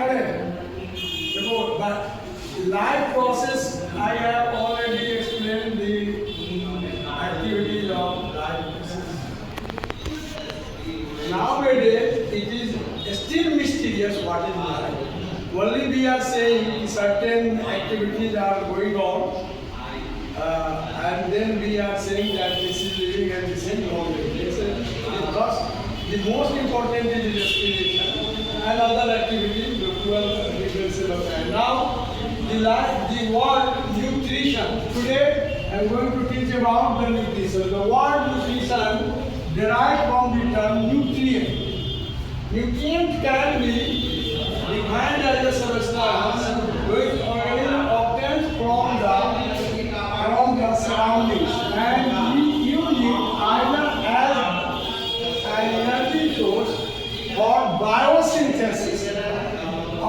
करें देखो life process I have already explained the activities of life process. Nowadays it is still mysterious what is life. Only we are saying certain activities are going on and then we are saying that this is living and this is non-living. Because the most important is respiration and other activities, ritual, reversal of time. Now, the word nutrition. Today, I am going to teach about the nutrition. The word nutrition derived from the term nutrient. Nutrient can be defined as a substance which organism obtains from the surroundings and we use it either as an energy source or biosynthesis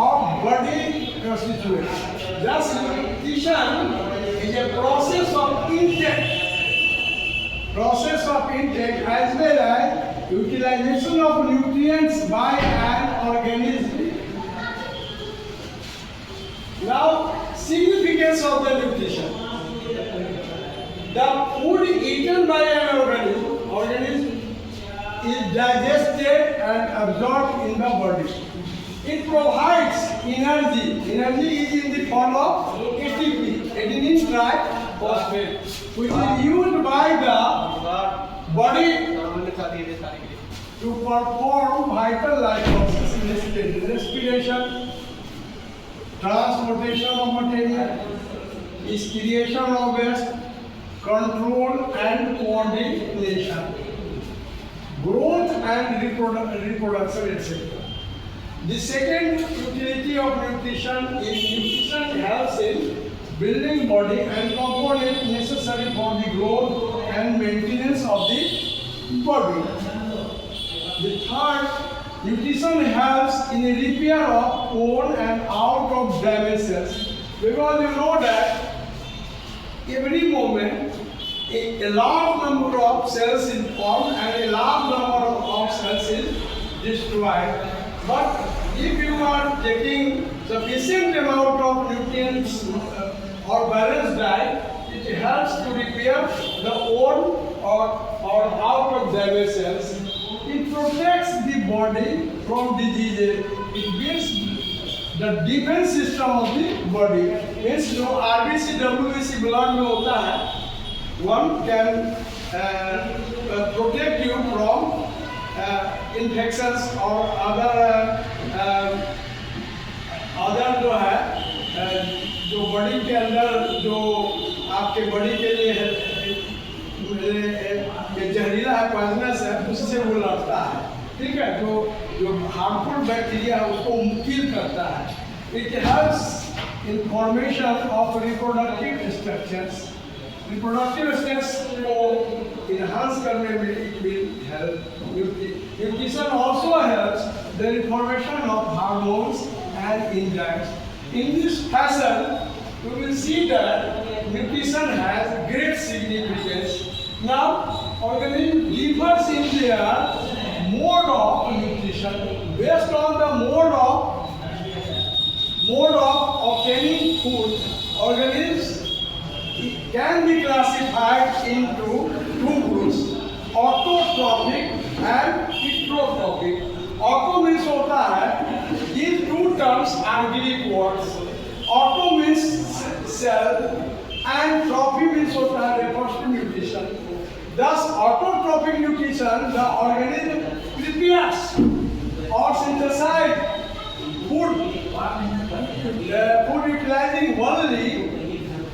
of body constituents. Thus, nutrition is a process of intake as well as utilization of nutrients by an organism. Now, significance of the nutrition. The food eaten by an organism is digested and absorbed in the body. It provides energy. Energy is in the form of ATP, adenine triphosphate, which is used by the body to perform vital life processes, respiration, transportation of material, excretion of waste, control and coordination, growth and reproduction, etc. The second utility of nutrition is nutrition helps in building body and components necessary for the growth and maintenance of the body. The third, nutrition helps in the repair of bone and out of damaged cells, because you know that every moment a large number of cells is formed and a large number of cells is destroyed. But if you are taking sufficient amount of nutrients or balanced diet, it helps to repair the old or out of damaged cells. It protects the body from diseases. It builds the defense system of the body. Means जो RBC, WBC blood में होता है, one can protect you from infections or other जो है जो body के अंदर जो आपके बॉडी के लिए जहरीला है, पॉइजनस है, उससे वो लड़ता है. ठीक है, जो हार्मफुल बैक्टीरिया है उसको किल करता है. It helps in formation of reproductive structures. Reproductive structures को इनहांस करने में it will help. Nutrition also helps the formation of hormones and enzymes. In this fashion, you will see that nutrition has great significance. Now, organism differs in their mode of nutrition. Based on the mode of obtaining food, organisms can be classified into two groups: autotrophic and heterotrophic. Auto means होता है, these two terms are Greek words. Auto means cell and trophy means होता है refers to nutrition. Thus, autotrophic nutrition, the organism prepares or synthesizes food utilizing only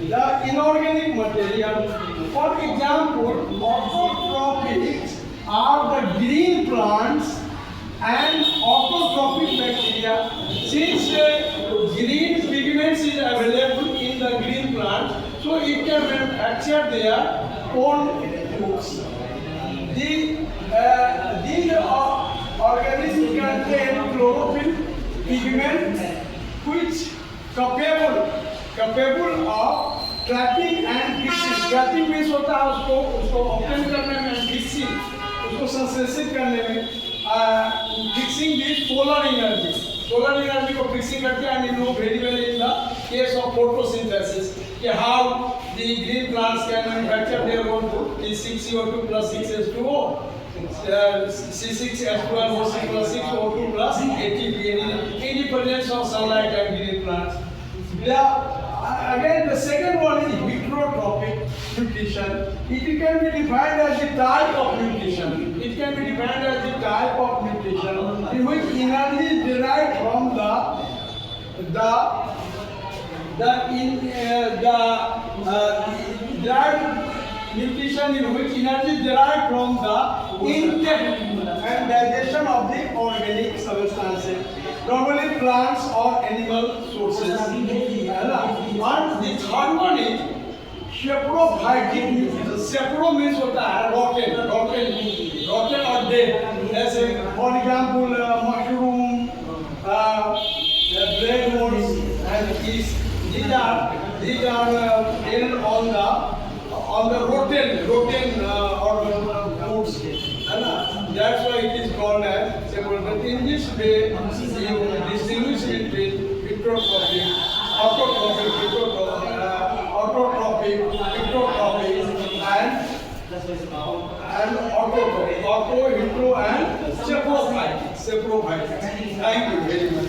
the inorganic material. For example, autotrophics are the green plants and autotrophic bacteria. Since green pigments is available in the green plant, so it can manufacture their own foods. These organisms contain chlorophyll pigment which capable of trapping and fixing. Trapping means होता है उसको obtain करने में, fixing उसको संश्लेषित करने में, fixing the polar energy. Solar energy को फिक्सिंग करते हैं, and you know very well in the case of photosynthesis कि how the green plants can manufacture their own food is 6CO2 plus 6H2O, C6H12O6 plus 6O2 plus ATP in the presence of sunlight and green plants. Again, the second one is heterotrophic nutrition. It can be defined as the type of nutrition. It can be defined as the type of nutrition in which energy is derived from derived nutrition in which energy is derived from the intake and digestion of the organic substances, normally plants or animal sources. And the third one is saprophytic nutrition. Sapro means होता है rotten or dead. ऐसे for example mushroom, breadwoods and yeast. These are held on the rotten or foods. That's why it is called as sapro. But in this way, you distinguish between heterotrophic, autotrophic, and autotrophic, auto, hetero, and saprophytic. Thank you very much.